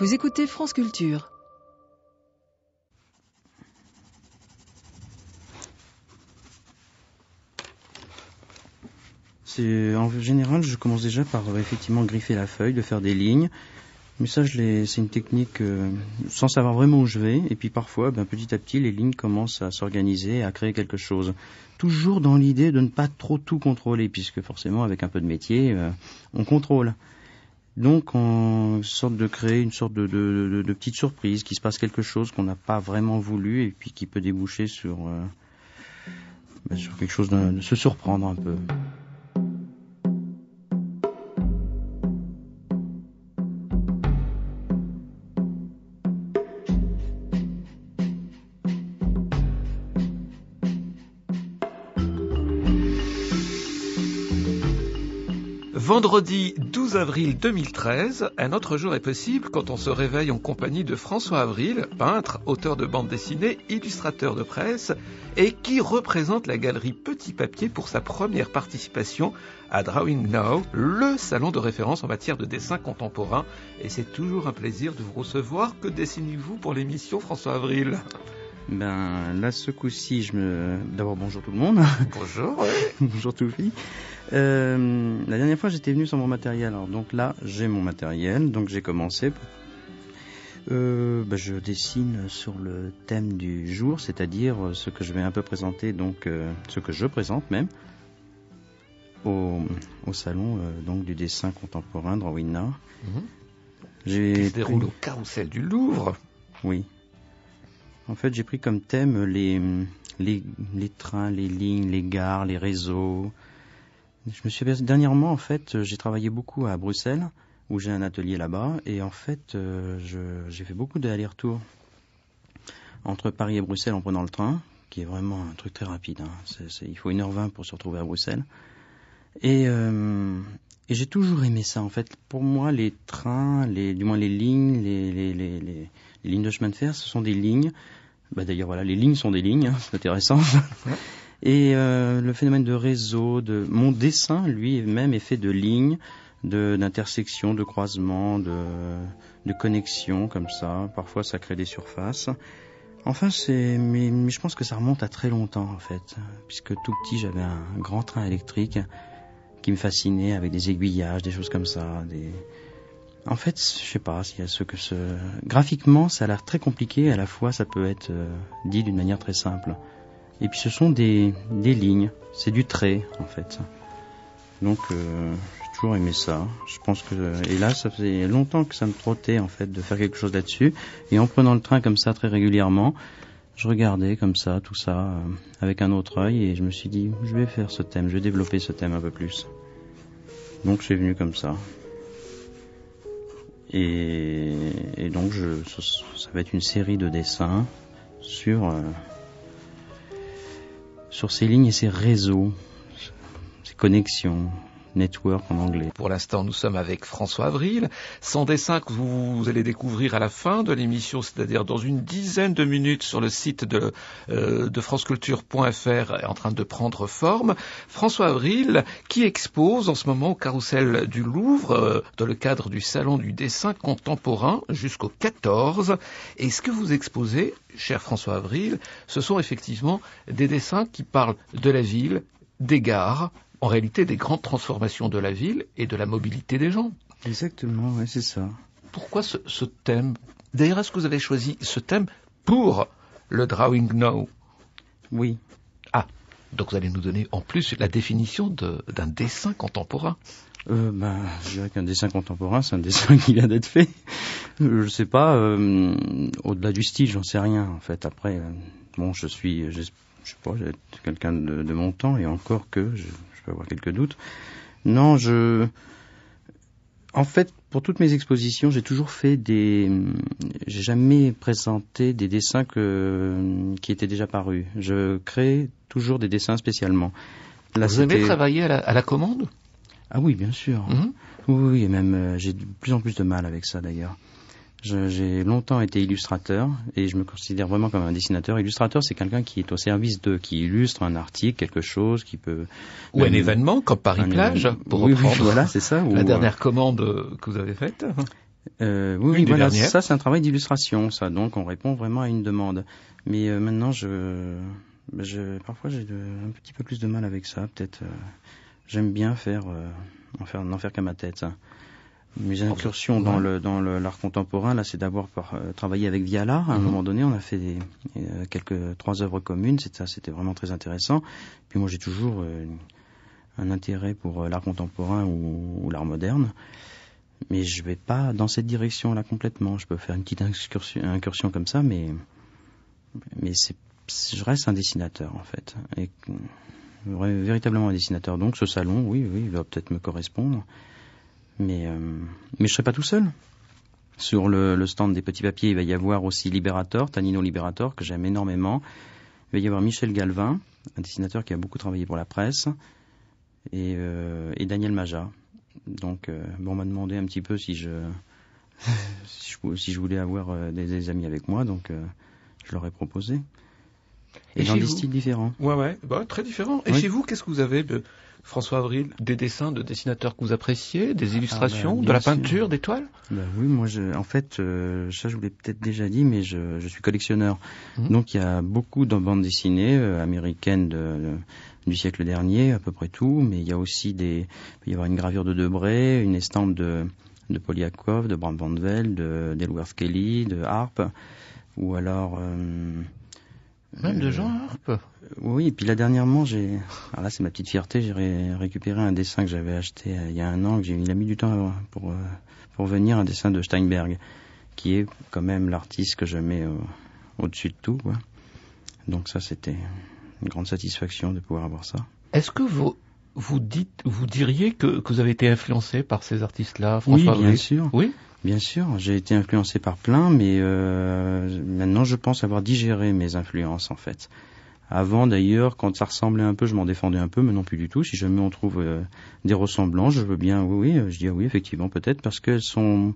Vous écoutez France Culture. En général, je commence déjà par effectivement griffer la feuille, de faire des lignes. Mais ça, c'est une technique sans savoir vraiment où je vais. Et puis parfois, petit à petit, les lignes commencent à s'organiser, à créer quelque chose. Toujours dans l'idée de ne pas trop tout contrôler, puisque forcément, avec un peu de métier, on contrôle. Donc, on sorte de créer une sorte de petite surprise, qu'il se passe quelque chose qu'on n'a pas vraiment voulu, et puis qui peut déboucher sur quelque chose de se surprendre un peu. Vendredi 12 avril 2013, un autre jour est possible quand on se réveille en compagnie de François Avril, peintre, auteur de bande dessinée, illustrateur de presse, et qui représente la galerie Petit Papier pour sa première participation à Drawing Now, le salon de référence en matière de dessin contemporain. Et c'est toujours un plaisir de vous recevoir. Que dessinez-vous pour l'émission, François Avril ? Là, ce coup-ci, d'abord, bonjour tout le monde. Bonjour. Ouais. Bonjour tout le monde. La dernière fois, j'étais venu sans mon matériel. Alors, donc là, j'ai mon matériel. Donc, j'ai commencé. Je dessine sur le thème du jour, c'est-à-dire ce que je vais un peu présenter, donc ce que je présente même au salon donc du dessin contemporain Drawing Now. Qui se déroule au Carrousel du Louvre. Oui. En fait, j'ai pris comme thème les trains, les lignes, les gares, les réseaux. Dernièrement, en fait, j'ai travaillé beaucoup à Bruxelles, où j'ai un atelier là-bas, et en fait, j'ai fait beaucoup d'allers-retours entre Paris et Bruxelles en prenant le train, qui est vraiment un truc très rapide. Il faut 1h20 pour se retrouver à Bruxelles. Et j'ai toujours aimé ça, en fait. Pour moi, les trains, du moins les lignes, les lignes de chemin de fer, ce sont des lignes. D'ailleurs, voilà, les lignes sont des lignes, c'est intéressant. Et le phénomène de réseau, mon dessin, lui-même, est fait de lignes, d'intersections, de croisements, de connexions, comme ça. Parfois, ça crée des surfaces. Enfin, mais je pense que ça remonte à très longtemps, en fait. Puisque tout petit, j'avais un grand train électrique qui me fascinait, avec des aiguillages, des choses comme ça, En fait, je sais pas, s'il y a graphiquement, ça a l'air très compliqué, à la fois ça peut être dit d'une manière très simple. Et puis ce sont des lignes, c'est du trait en fait. Donc j'ai toujours aimé ça. Je pense et là ça faisait longtemps que ça me trottait en fait de faire quelque chose là-dessus. Et en prenant le train comme ça très régulièrement, je regardais comme ça tout ça avec un autre œil et je me suis dit je vais faire ce thème, je vais développer ce thème un peu plus. Donc c'est venu comme ça. Et donc, ça va être une série de dessins sur ces lignes et ces réseaux, ces connexions, network en anglais. Pour l'instant, nous sommes avec François Avril. Son dessin que vous allez découvrir à la fin de l'émission, c'est-à-dire dans une dizaine de minutes sur le site de franceculture.fr est en train de prendre forme. François Avril, qui expose en ce moment au Carrousel du Louvre, dans le cadre du Salon du dessin contemporain, jusqu'au 14. Et ce que vous exposez, cher François Avril, ce sont effectivement des dessins qui parlent de la ville, des gares, en réalité des grandes transformations de la ville et de la mobilité des gens. Exactement, ouais, c'est ça. Pourquoi ce thème ? D'ailleurs, est-ce que vous avez choisi ce thème pour le Drawing Now ? Oui. Ah, donc vous allez nous donner en plus la définition d'un dessin contemporain. Je dirais qu'un dessin contemporain, c'est un dessin qui vient d'être fait. Je sais pas, au-delà du style, j'en sais rien, en fait. Après, je sais pas, j'ai quelqu'un de mon temps, et encore que, je peux avoir quelques doutes. Non, en fait, pour toutes mes expositions, j'ai toujours fait j'ai jamais présenté des dessins qui étaient déjà parus. Je crée toujours des dessins spécialement. Là, vous aimez travailler à la commande ? Ah oui, bien sûr. Oui, et même j'ai de plus en plus de mal avec ça d'ailleurs. J'ai longtemps été illustrateur et je me considère vraiment comme un dessinateur. Illustrateur, c'est quelqu'un qui est au service qui illustre un article, quelque chose qui peut... Ou un événement, comme Paris-Plage, pour reprendre voilà, c'est ça, la dernière commande que vous avez faite. Oui, Une des voilà, dernières. ça c'est un travail d'illustration, ça. Donc on répond vraiment à une demande. Mais maintenant, parfois j'ai un petit peu plus de mal avec ça. Peut-être, j'aime bien n'en faire qu'à ma tête. Ça. Mes incursions dans l'art contemporain, là, c'est d'abord travailler avec Viala. À un moment donné, on a fait trois œuvres communes. C'était vraiment très intéressant. Puis moi, j'ai toujours un intérêt pour l'art contemporain ou l'art moderne. Mais je vais pas dans cette direction-là complètement. Je peux faire une petite incursion comme ça, mais je reste un dessinateur, en fait. Et véritablement un dessinateur. Donc, ce salon, oui, il va peut-être me correspondre. Mais je serai pas tout seul. Sur le stand des petits papiers, il va y avoir aussi Liberator, Tanino Liberator, que j'aime énormément. Il va y avoir Michel Galvin, un dessinateur qui a beaucoup travaillé pour la presse, et Daniel Maja. Donc, on m'a demandé un petit peu si je voulais avoir des amis avec moi, donc je leur ai proposé. Et dans des styles différents. Ouais, très différents. Et chez vous, qu'est-ce que vous avez, François Avril, des dessins de dessinateurs que vous appréciez, des illustrations, de la peinture, des toiles? Oui, moi, en fait, ça je vous l'ai peut-être déjà dit, mais je suis collectionneur. Donc il y a beaucoup de bandes dessinées américaines du siècle dernier, à peu près tout, mais il y a aussi il peut y avoir une gravure de Debré, une estampe de Poliakov, de Bram Van Velde, d'Elworth Kelly, de Harp, ou alors... Même de Jean Harp. Oui, et puis là dernièrement, alors là c'est ma petite fierté, j'ai récupéré un dessin que j'avais acheté il y a un an, il a mis du temps pour venir, un dessin de Steinberg, qui est quand même l'artiste que je mets au-dessus de tout, quoi. Donc ça, c'était une grande satisfaction de pouvoir avoir ça. Est-ce que vous diriez que vous avez été influencé par ces artistes-là, François Avril? Oui, bien sûr. Oui. Bien sûr, j'ai été influencé par plein, mais maintenant je pense avoir digéré mes influences en fait. Avant d'ailleurs, quand ça ressemblait un peu, je m'en défendais un peu, mais non plus du tout. Si jamais on trouve des ressemblances, je veux bien, je dis oui, effectivement, peut-être, parce qu'elles sont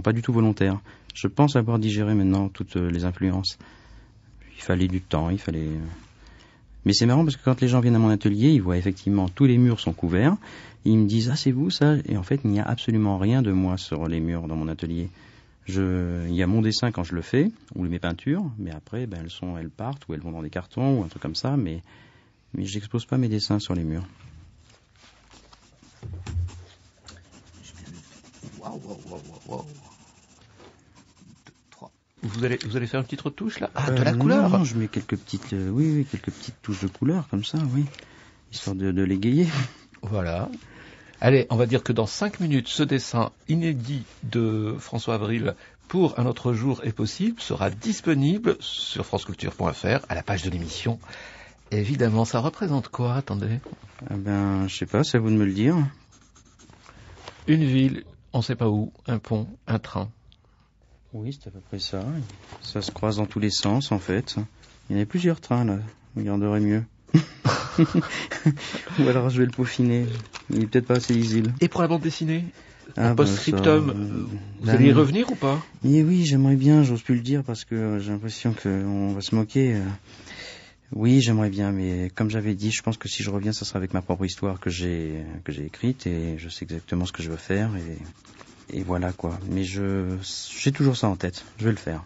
pas du tout volontaires. Je pense avoir digéré maintenant toutes les influences. Il fallait du temps, Mais c'est marrant parce que quand les gens viennent à mon atelier, ils voient effectivement tous les murs sont couverts. Ils me disent « Ah, c'est vous ça ?» Et en fait, il n'y a absolument rien de moi sur les murs dans mon atelier. Il y a mon dessin quand je le fais, ou mes peintures, mais après, elles partent, ou elles vont dans des cartons, ou un truc comme ça, mais j'expose pas mes dessins sur les murs. Wow. Vous allez faire une petite retouche là? Ah, de la couleur? Non, je mets quelques petites touches de couleur comme ça, oui, histoire de l'égayer. Voilà. Allez, on va dire que dans 5 minutes, ce dessin inédit de François Avril pour Un autre jour est possible sera disponible sur franceculture.fr à la page de l'émission. Évidemment, ça représente quoi? Attendez. Je sais pas, c'est à vous de me le dire. Une ville, on sait pas où, un pont, un train. Oui, c'est à peu près ça. Ça se croise dans tous les sens, en fait. Il y en a plusieurs trains, là. Vous regarderez mieux. Ou alors je vais le peaufiner. Il est peut-être pas assez lisible. Et pour la bande dessinée, post-scriptum, vous allez y revenir ou pas? Oui, j'aimerais bien, j'ose plus le dire parce que j'ai l'impression qu'on va se moquer. Oui, j'aimerais bien, mais comme j'avais dit, je pense que si je reviens, ça sera avec ma propre histoire que j'ai écrite et je sais exactement ce que je veux faire et voilà quoi. Mais j'ai toujours ça en tête, je vais le faire.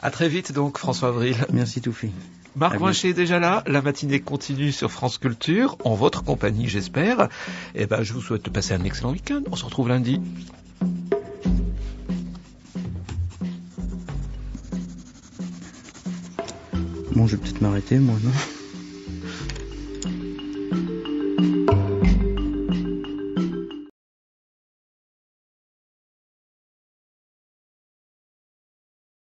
À très vite donc, François Avril. Merci Toufi. Marc Winchet est déjà là, la matinée continue sur France Culture, en votre compagnie j'espère. Je vous souhaite de passer un excellent week-end, on se retrouve lundi. Bon, je vais peut-être m'arrêter moi, non ?